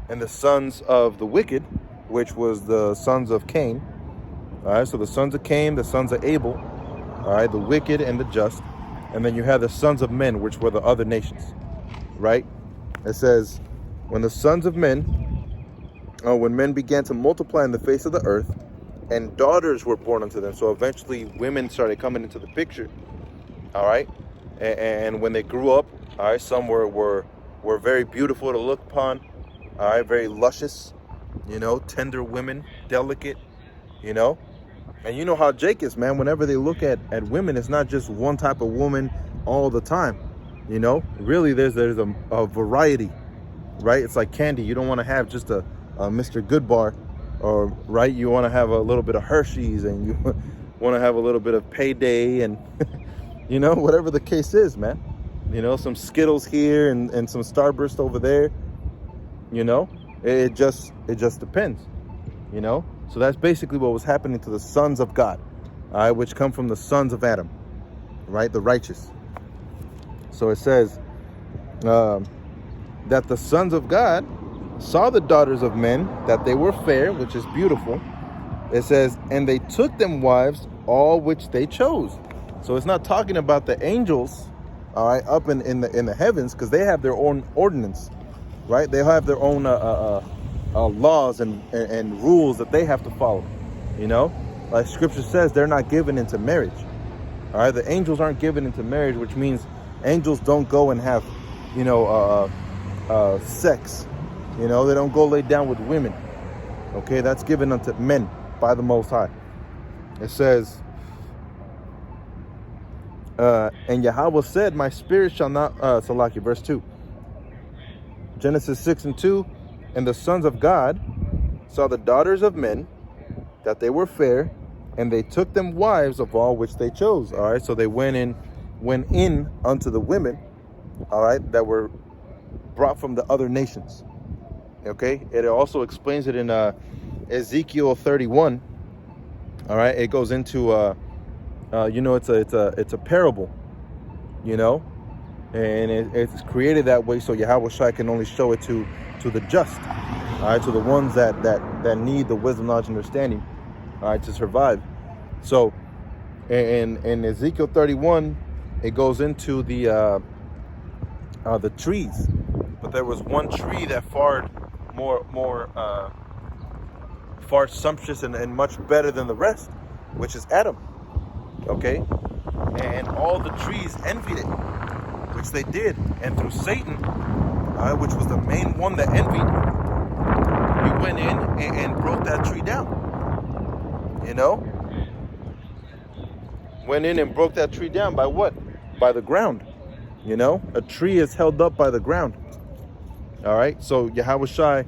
and the sons of the wicked, which was the sons of Cain. All right, so the sons of Cain, the sons of Abel, all right, the wicked and the just. And then you have the sons of men, which were the other nations, right? It says, when the sons of men, when men began to multiply in the face of the earth, and daughters were born unto them. So eventually women started coming into the picture, all right? And when they grew up, all right, some were very beautiful to look upon, all right, very luscious, you know, tender women, delicate, you know. And you know how Jake is, man. Whenever they look at women, it's not just one type of woman all the time. You know, really, there's a variety, right? It's like candy. You don't want to have just a Mr. Goodbar, or right? You want to have a little bit of Hershey's, and you want to have a little bit of Payday, and you know, whatever the case is, man. You know, some Skittles here and some Starburst over there. You know, It just depends, you know. So that's basically what was happening to the sons of God, all right, which come from the sons of Adam, right, the righteous. So it says that the sons of God saw the daughters of men, that they were fair, which is beautiful. It says, and they took them wives, all which they chose. So it's not talking about the angels, all right, up in the heavens, because they have their own ordinance, right? They have their own laws and rules that they have to follow, you know. Like Scripture says, they're not given into marriage, all right. The angels aren't given into marriage, which means angels don't go and have, you know, sex, you know. They don't go lay down with women. Okay, that's given unto men by the Most High. It says, and Yahweh said, my spirit shall not, Salaki, verse 2. Genesis 6:2, and the sons of God saw the daughters of men, that they were fair, and they took them wives of all which they chose. All right, so they went in unto the women, all right, that were brought from the other nations. Okay, it also explains it in Ezekiel 31. All right, it goes into you know, it's a parable, you know, and it's created that way so Yahweh Shai can only show it to the just, all right, to the ones that need the wisdom, knowledge, and understanding, all right, to survive. So in Ezekiel 31, it goes into the trees, but there was one tree that fared far sumptuous and much better than the rest, which is Adam. Okay, and all the trees envied it, which they did, and through Satan, which was the main one that envied, he went in and broke that tree down. You know, went in and broke that tree down by what? By the ground. You know, a tree is held up by the ground. All right, so Yahweh Shai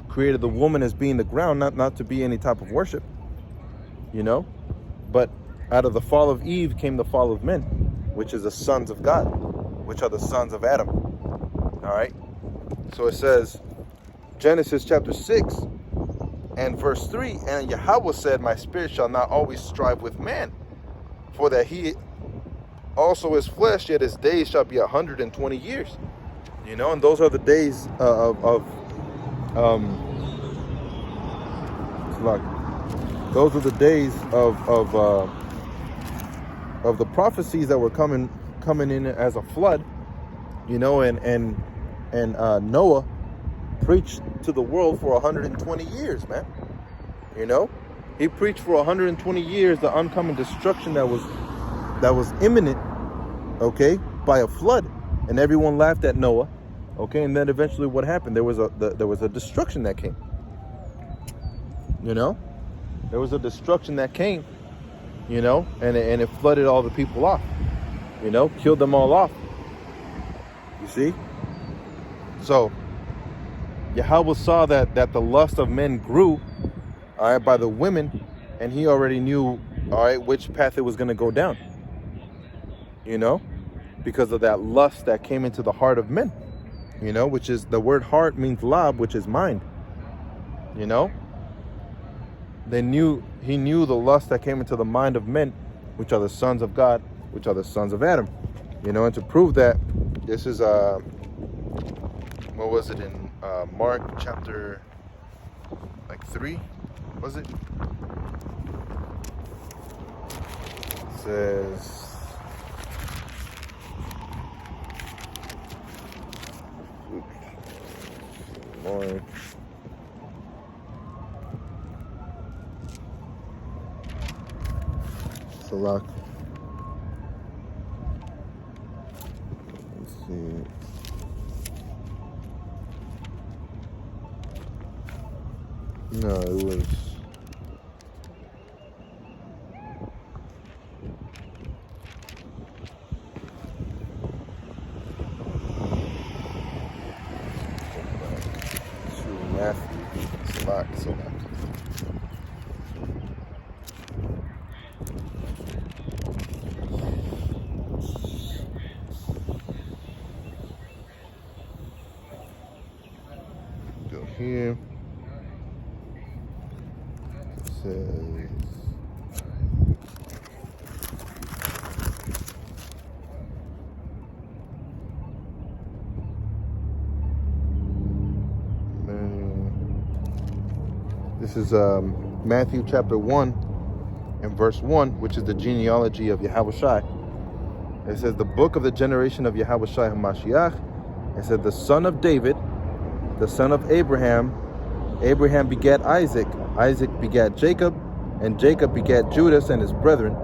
created the woman as being the ground, not to be any type of worship. You know, but out of the fall of Eve came the fall of men, which is the sons of God, which are the sons of Adam. All right. So it says, Genesis chapter 6 and verse 3, and Yahweh said, my spirit shall not always strive with man, for that he also is flesh, yet his days shall be 120 years. You know, and those are the days those are the days of the prophecies that were coming in as a flood, you know, and Noah preached to the world for 120 years, man. You know, he preached for 120 years the oncoming destruction that was imminent, okay, by a flood, and everyone laughed at Noah, okay, and then eventually what happened? There was a destruction that came. You know, there was a destruction that came. You know, and it flooded all the people off, you know, killed them all off. You see? So Yahweh saw that the lust of men grew, all right, by the women, and he already knew, all right, which path it was going to go down, you know, because of that lust that came into the heart of men, you know, which is, the word heart means lab, which is mind, you know. He knew the lust that came into the mind of men, which are the sons of God, which are the sons of Adam. You know, and to prove that, this is what was it in Mark chapter 3? Was it? It says, Mark. Salak. Let's see. No, it was. To Matthew. Salak. Go. says, this is Matthew chapter 1 and verse 1, which is the genealogy of Yahushai. It says, the book of the generation of Yahushai HaMashiach. It said, the son of David, the son of Abraham. Abraham begat Isaac. Isaac begat Jacob. And Jacob begat Judas and his brethren.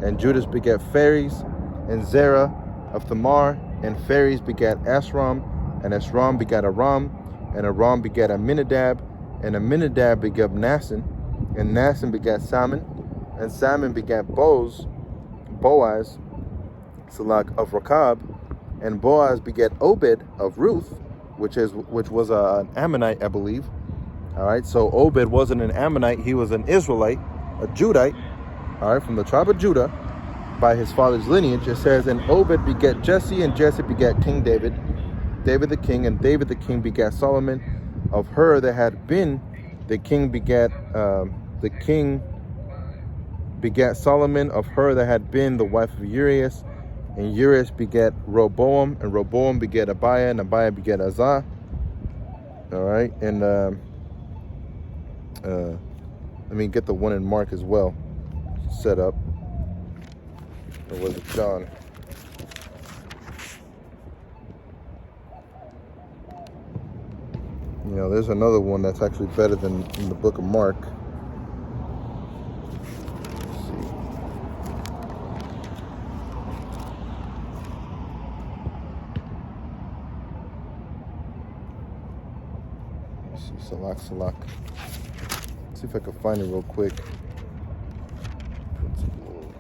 And Judas begat Phares and Zerah of Tamar. And Phares begat Asram. And Asram begat Aram. And Aram begat Amminadab. And Amminadab begat Naasson. And Naasson begat Salmon. And Salmon begat Boaz, Salak of Rechab. And Boaz begat Obed of Ruth, which was an Ammonite, I believe. All right, so Obed wasn't an Ammonite; he was an Israelite, a Judite. All right, from the tribe of Judah, by his father's lineage. It says, and Obed begat Jesse, and Jesse begat King David, David the king, and David the king begat Solomon. Of her that had been, the king begat Solomon. Of her that had been the wife of Urias. And Urias begat Rehoboam, and Rehoboam begat Abiah, and Abiah begat Azah. All right, and let me get the one in Mark as well set up. Or was it John? You know, there's another one that's actually better than in the book of Mark. Salak. See if I can find it real quick. Principles.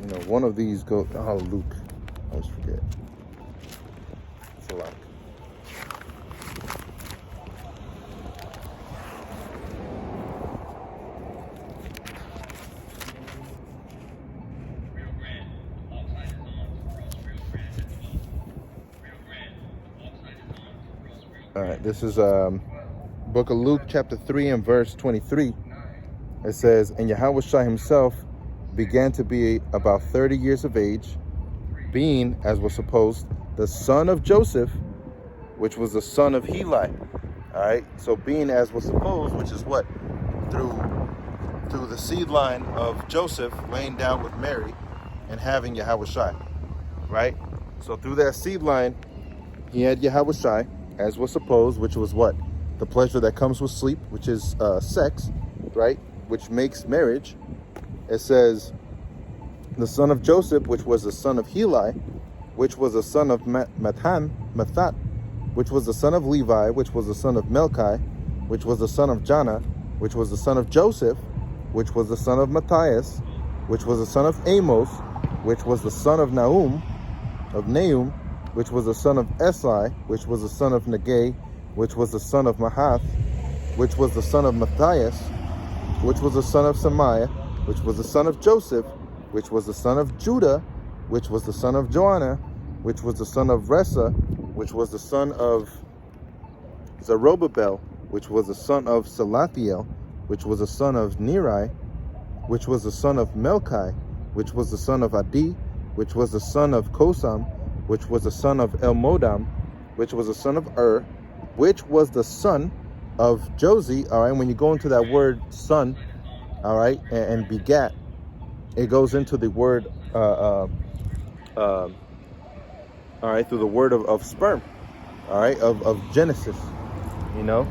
You know, one of these go. Oh, Luke. I always forget. Salak. All right, this is book of Luke chapter 3 and verse 23. It says, and Yahushua himself began to be about 30 years of age, being, as was supposed, the son of Joseph, which was the son of Heli. All right, so being as was supposed, which is what? Through the seed line of Joseph laying down with Mary and having Yahushua, right? So through that seed line, he had Yahushua, as was supposed, which was what? The pleasure that comes with sleep, which is sex, right? Which makes marriage. It says, the son of Joseph, which was the son of Heli, which was the son of Mathat, which was the son of Levi, which was the son of Melchi, which was the son of Janna, which was the son of Joseph, which was the son of Matthias, which was the son of Amos, which was the son of Nahum, which was the son of Esai, which was the son of Naggai, which was the son of Mahath, which was the son of Matthias, which was the son of Samiah, which was the son of Joseph, which was the son of Judah, which was the son of Joanna, which was the son of Ressa, which was the son of Zerubbabel, which was the son of Salathiel, which was the son of Neri, which was the son of Melchi, which was the son of Adi, which was the son of Kosam, which was the son of Elmodam, which was the son of which was the son of Josie. All right, when you go into that word son, all right, and begat, it goes into the word, all right, through the word of sperm, all right, of Genesis, you know,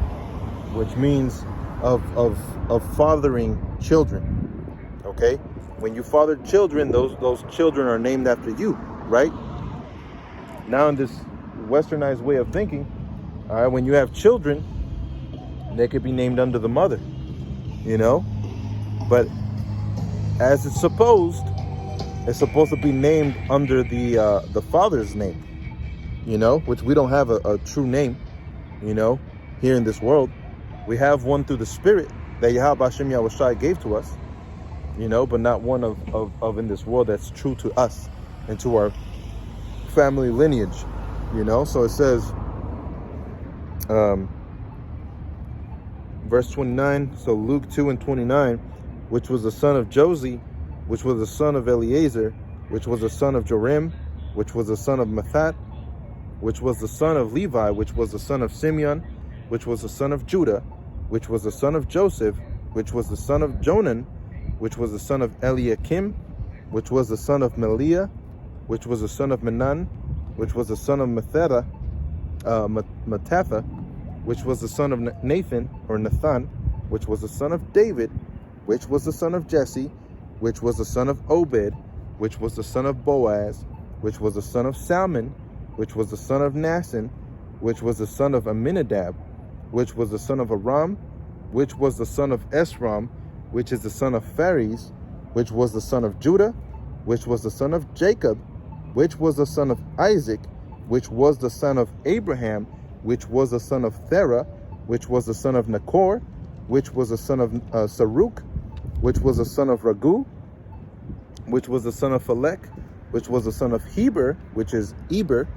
which means of fathering children. Okay, when you father children, those children are named after you, right? Now in this westernized way of thinking, all right, when you have children, they could be named under the mother, you know, but as it's supposed to be named under the father's name, you know, which we don't have a true name, you know, here in this world. We have one through the spirit that Yahweh Hashem Yahushai gave to us, you know, but not one of in this world that's true to us and to our family lineage. You know, so it says, verse 29, so Luke 2 and 29, which was the son of Josie, which was the son of Eliezer, which was the son of Jorim, which was the son of Mathat, which was the son of Levi, which was the son of Simeon, which was the son of Judah, which was the son of Joseph, which was the son of Jonan, which was the son of Eliakim, which was the son of Meliah, which was the son of Menan, which was the son of Mattatha, which was the son of Nathan, or Nathan, which was the son of David, which was the son of Jesse, which was the son of Obed, which was the son of Boaz, which was the son of Salmon, which was the son of Naasson, which was the son of Aminadab, which was the son of Aram, which was the son of Esrom, which is the son of Phares, which was the son of Judah, which was the son of Jacob, which was the son of Isaac, which was the son of Abraham, which was the son of Thera, which was the son of Nachor, which was the son of Saruk, which was the son of Ragu, which was the son of Phalek, which was the son of Heber, which is Eber,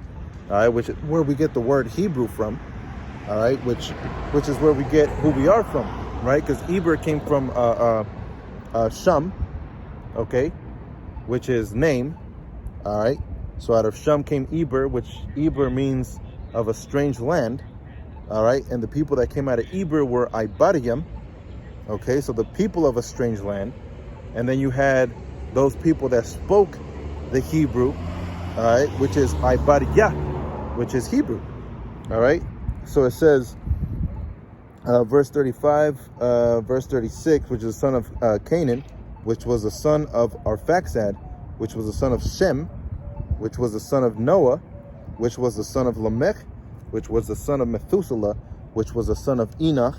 all right, which is where we get the word Hebrew from, all right, which is where we get who we are from, right? Because Eber came from Shum, okay, which is name, all right. So out of Shum came Eber, which Eber means of a strange land, all right. And the people that came out of Eber were Ibadium, okay. So the people of a strange land, and then you had those people that spoke the Hebrew, all right, which is Ibadiyah, which is Hebrew, all right. So it says, verse 35, verse 36, which is the son of Canaan, which was the son of Arphaxad, which was the son of Shem, which was the son of Noah, which was the son of Lamech, which was the son of Methuselah, which was the son of Enoch,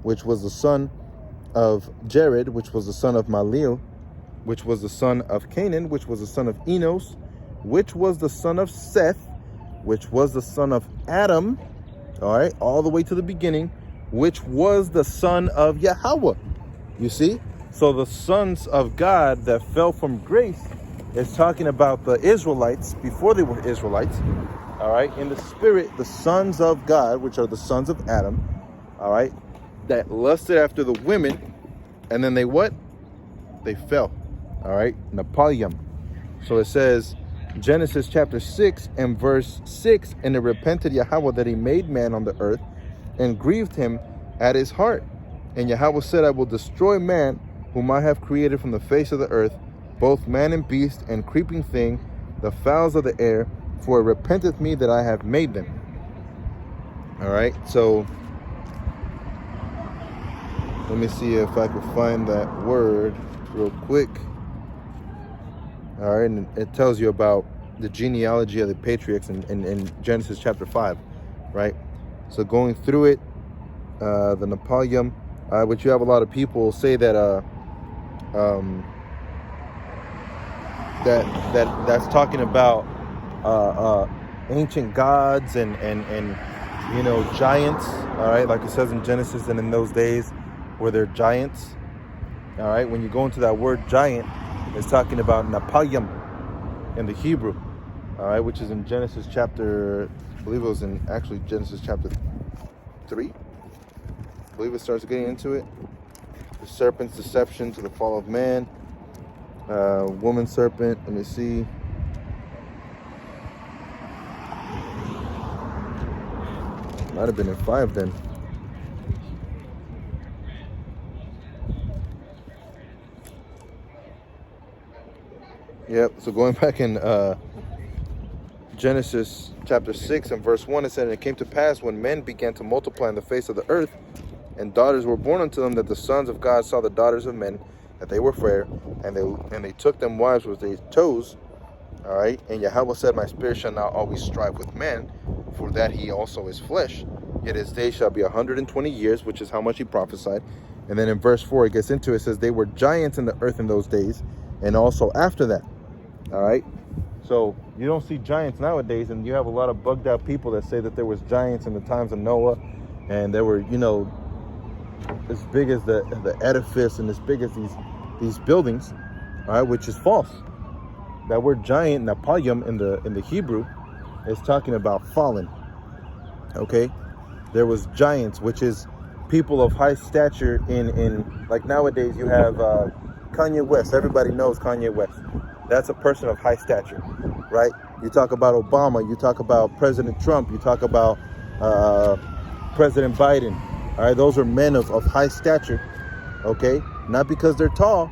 which was the son of Jared, which was the son of Malil, which was the son of Canaan, which was the son of Enos, which was the son of Seth, which was the son of Adam, all right, all the way to the beginning, which was the son of Yahweh. You see? So the sons of God that fell from grace is talking about the Israelites before they were Israelites, all right? In the spirit, the sons of God, which are the sons of Adam, all right, that lusted after the women, and then they what? They fell, all right? Napoleon. So it says, Genesis chapter 6 and verse 6, and it repented Yahweh that he made man on the earth and grieved him at his heart. And Yahweh said, I will destroy man whom I have created from the face of the earth, both man and beast and creeping thing, the fowls of the air, for it repenteth me that I have made them. All right, so let me see if I can find that word real quick. All right, and it tells you about the genealogy of the patriarchs in Genesis chapter 5, right? So going through it, the Napoleon, which you have a lot of people say that that's talking about ancient gods and you know, giants, all right, like it says in Genesis, and in those days were there giants, all right. When you go into that word giant, it's talking about Napoleon in the Hebrew, all right, which is in Genesis chapter, I believe it was in actually Genesis chapter 3. I believe it starts getting into it. The serpent's deception to the fall of man. Woman serpent, let me see. Might have been in 5 then. Yep, so going back in Genesis chapter 6 and verse 1, it said, and it came to pass when men began to multiply on the face of the earth, and daughters were born unto them, that the sons of God saw the daughters of men, that they were fair, and they took them wives which they chose. All right, and Yahweh said, my spirit shall not always strive with man, for that he also is flesh. Yet his days shall be 120 years, which is how much he prophesied. And then in verse 4, it gets into it, says, they were giants in the earth in those days, and also after that. All right, so you don't see giants nowadays, and you have a lot of bugged out people that say that there was giants in the times of Noah, and there were, you know, as big as the edifice and as big as these buildings, all right, which is false. That word giant, Napoleon in the Hebrew, It's talking about fallen. Okay, there was giants, which is people of high stature. In like nowadays, you have Kanye West. Everybody knows Kanye West. That's a person of high stature, right? You talk about Obama. You talk about President Trump. You talk about President Biden. All right, those are men of high stature. Okay, not because they're tall.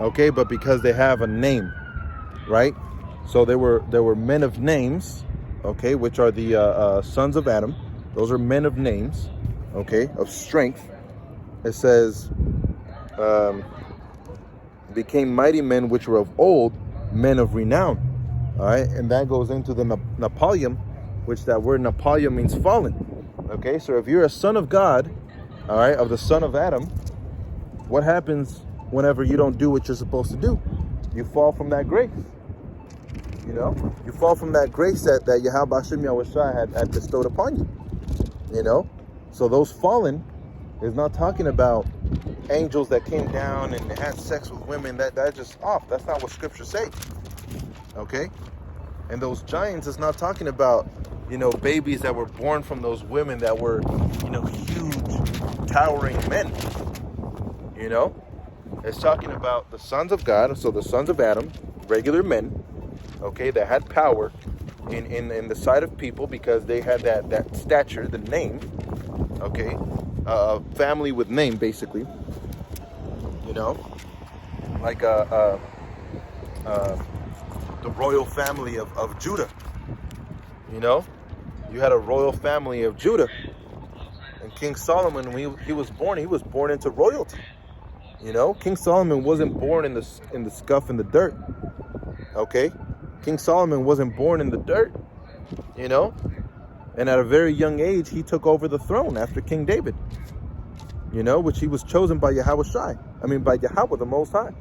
Okay, but because they have a name, right? So there were men of names. Okay, which are the sons of Adam. Those are men of names. Okay, of strength. It says, became mighty men which were of old, men of renown. All right, and that goes into the Napoleon, which that word Napoleon means fallen. Okay, so if you're a son of God, all right, of the son of Adam, what happens whenever you don't do what you're supposed to do? You fall from that grace. You know, you fall from that grace that Yahweh Hashem Yahushua had bestowed upon you. You know, so those fallen is not talking about angels that came down and had sex with women. That's just off. That's not what Scripture say. Okay, and those giants is not talking about, you know, babies that were born from those women that were, you know, huge, towering men. You know, it's talking about the sons of God. So the sons of Adam, regular men. Okay, that had power in the sight of people because they had that stature, the name. Okay, family with name, basically. You know, like the royal family of Judah. You know, you had a royal family of Judah, and King Solomon, when he was born into royalty. You know, King Solomon wasn't born in the scuff and the dirt. Okay, King Solomon wasn't born in the dirt. You know, and at a very young age, he took over the throne after King David. You know, which he was chosen by Yahweh by Yahweh, the Most High.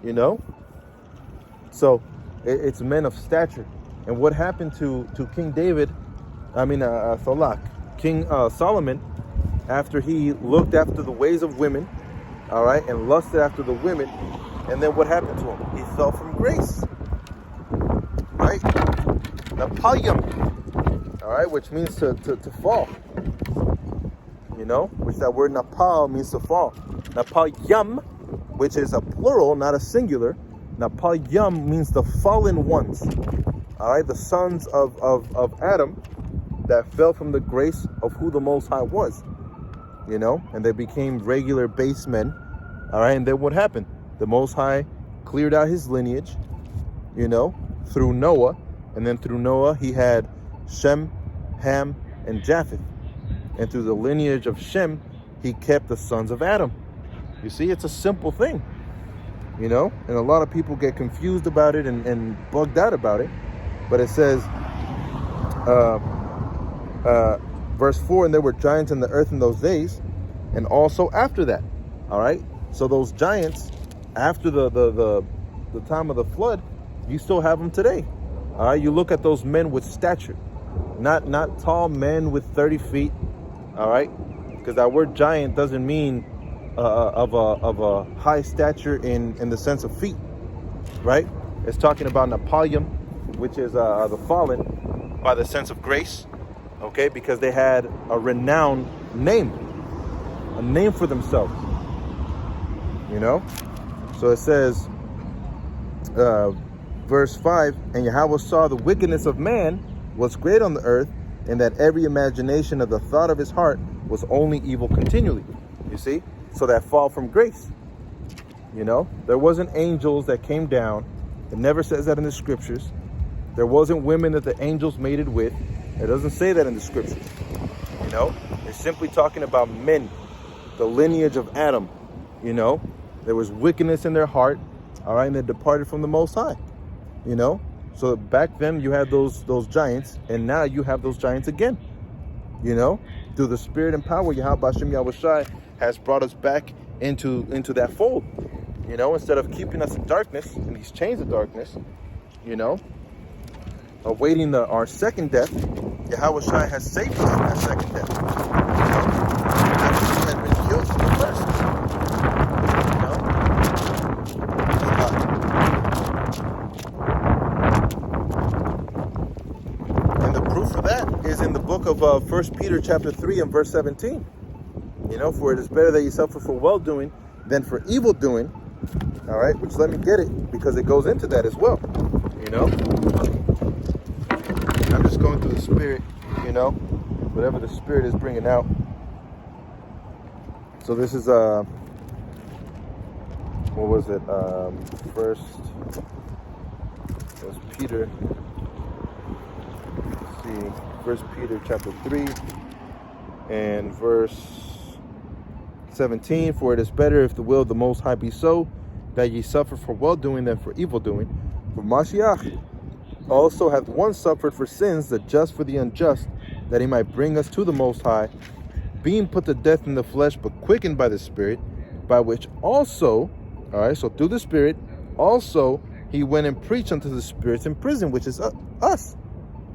You know, so it's men of stature. And what happened to King David? King Solomon, after he looked after the ways of women, all right, and lusted after the women, and then what happened to him? He fell from grace, right? Napoleon, all right, which means to fall. You know, which that word napal means to fall. Napoleon, which is a plural, not a singular. Napoleon means the fallen ones. All right, the sons of Adam that fell from the grace of who the Most High was. You know, and they became regular base men. All right, and then what happened? The Most High cleared out his lineage, you know, through Noah. And then through Noah, he had Shem, Ham, and Japheth. And through the lineage of Shem, he kept the sons of Adam. You see, it's a simple thing, you know, and a lot of people get confused about it and bugged out about it. But it says, verse 4, and there were giants in the earth in those days, and also after that. All right, so those giants, after the time of the flood, you still have them today. All right, you look at those men with stature, not tall men with 30 feet. All right, because that word giant doesn't mean of a high stature in the sense of feet, right? It's talking about Napoleon, which is the fallen by the sense of grace, okay? Because they had a renowned name, a name for themselves, you know? So it says, verse 5, and Yahweh saw the wickedness of man was great on the earth, and that every imagination of the thought of his heart was only evil continually. You see? So that fall from grace. You know? There wasn't angels that came down. It never says that in the scriptures. There wasn't women that the angels mated with. It doesn't say that in the scriptures. You know? It's simply talking about men, the lineage of Adam. You know? There was wickedness in their heart. All right? And they departed from the Most High. You know? So back then you had those giants, and now you have those giants again. You know, through the spirit and power, Yahweh Hashem Yahushua has brought us back into that fold. You know, instead of keeping us in darkness, in these chains of darkness, you know, awaiting our second death, Yahushua has saved us from that second death. After we had been killed from the first. You know? proof for that is in the book of 1 Peter chapter 3 and verse 17. For it is better that you suffer for well-doing than for evil-doing. All right, which let me get it, because it goes into that as well. I'm just going through the Spirit, whatever the Spirit is bringing out. So this is, what was it? First, it was Peter. Let's see, 1 Peter chapter 3 and verse 17. For it is better, if the will of the Most High be so, that ye suffer for well-doing than for evil-doing. For Mashiach also hath once suffered for sins, the just for the unjust, that he might bring us to the Most High, being put to death in the flesh, but quickened by the Spirit, by which also, all right, so through the Spirit, also he went and preached unto the spirits in prison, which is us.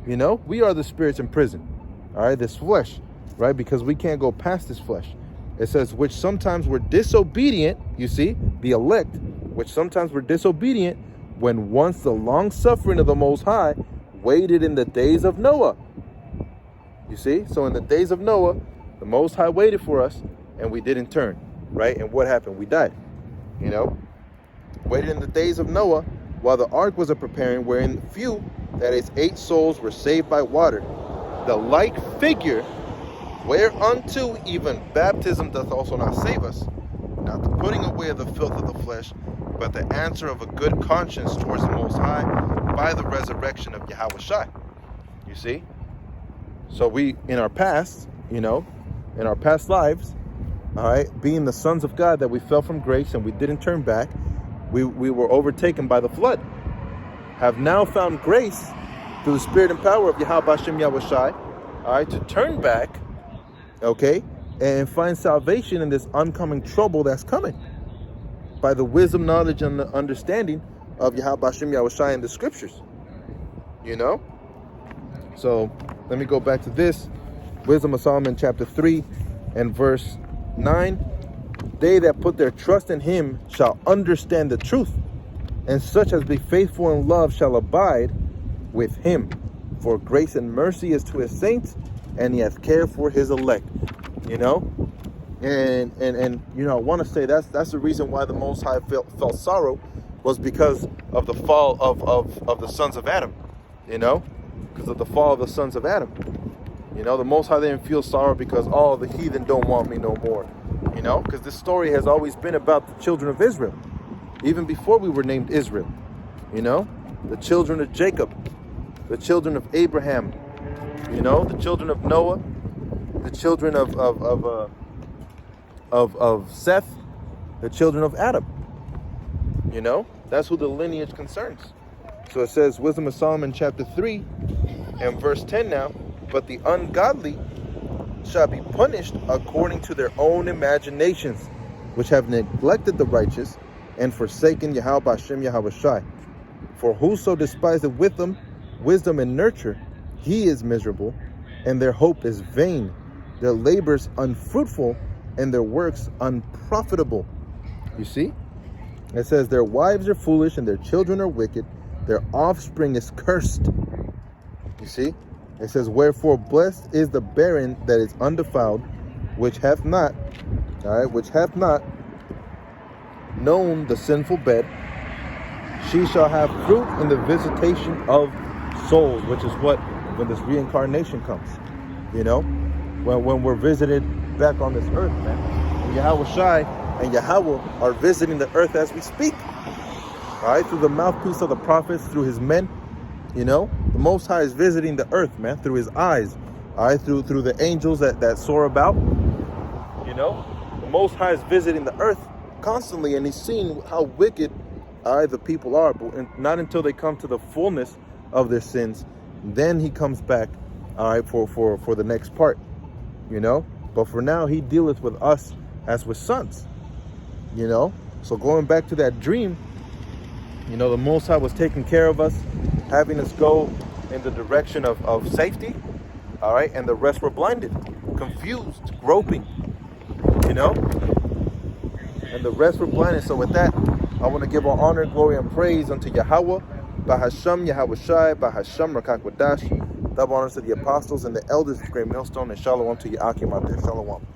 We are the spirits in prison, all right, this flesh, right, because we can't go past this flesh. It says, which sometimes were disobedient, you see, the elect, which sometimes were disobedient, when once the long suffering of the Most High waited in the days of Noah. You see, so in the days of Noah, the Most High waited for us, and we didn't turn, right? And what happened? We died, Waited in the days of Noah, while the ark was preparing, wherein few, that is 8 souls, were saved by water. The like figure, whereunto even baptism doth also not save us, not the putting away of the filth of the flesh, but the answer of a good conscience towards the Most High by the resurrection of Yahushua. You see? So we, in our past, in our past lives, all right, being the sons of God, that we fell from grace and we didn't turn back, we were overtaken by the flood, have now found grace through the Spirit and power of Yahweh Hashem Yahushua, all right, to turn back, okay, and find salvation in this oncoming trouble that's coming by the wisdom, knowledge, and the understanding of Yahweh Hashem Yahushua in the scriptures. So let me go back to this. Wisdom of Solomon chapter 3 and verse 9. They that put their trust in him shall understand the truth, and such as be faithful in love shall abide with him. For grace and mercy is to his saints, and he hath care for his elect. And I want to say that's the reason why the Most High felt sorrow, was because of the fall of the sons of Adam. Because of the fall of the sons of Adam. The Most High didn't feel sorrow because, the heathen don't want me no more. Because this story has always been about the children of Israel. Even before we were named Israel. The children of Jacob. The children of Abraham. The children of Noah. The children of Seth. The children of Adam. That's who the lineage concerns. So it says, Wisdom of Solomon chapter 3 and verse 10 now. But the ungodly shall be punished according to their own imaginations, which have neglected the righteous and forsaken Yahweh Hashem Yahushua. For whoso despiseth wisdom and nurture, he is miserable, and their hope is vain, their labors unfruitful, and their works unprofitable. You see? It says, their wives are foolish, and their children are wicked, their offspring is cursed. You see? It says, wherefore blessed is the barren that is undefiled, which hath not known the sinful bed. She shall have fruit in the visitation of souls, which is when this reincarnation comes. When we're visited back on this earth, man. And Yahushua and Yahweh are visiting the earth as we speak. All right, through the mouthpiece of the prophets, through his men. The Most High is visiting the earth, man, through his eyes. All right, through the angels that soar about. The Most High is visiting the earth constantly, and he's seeing how wicked the people are. But not until they come to the fullness of their sins, then he comes back, all right, for the next part. But for now, he dealeth with us as with sons. So going back to that dream, the Most High was taking care of us, having us go in the direction of safety, all right, and the rest were blinded, confused, groping, and the rest were blinded. So with that, I want to give all honor, glory, and praise unto Yahweh, Bahasham Yahushai, Bahasham Rakakwadash, Double honors to the apostles and the elders of Great Millstone, and shalom to Yakim out there. Shalom.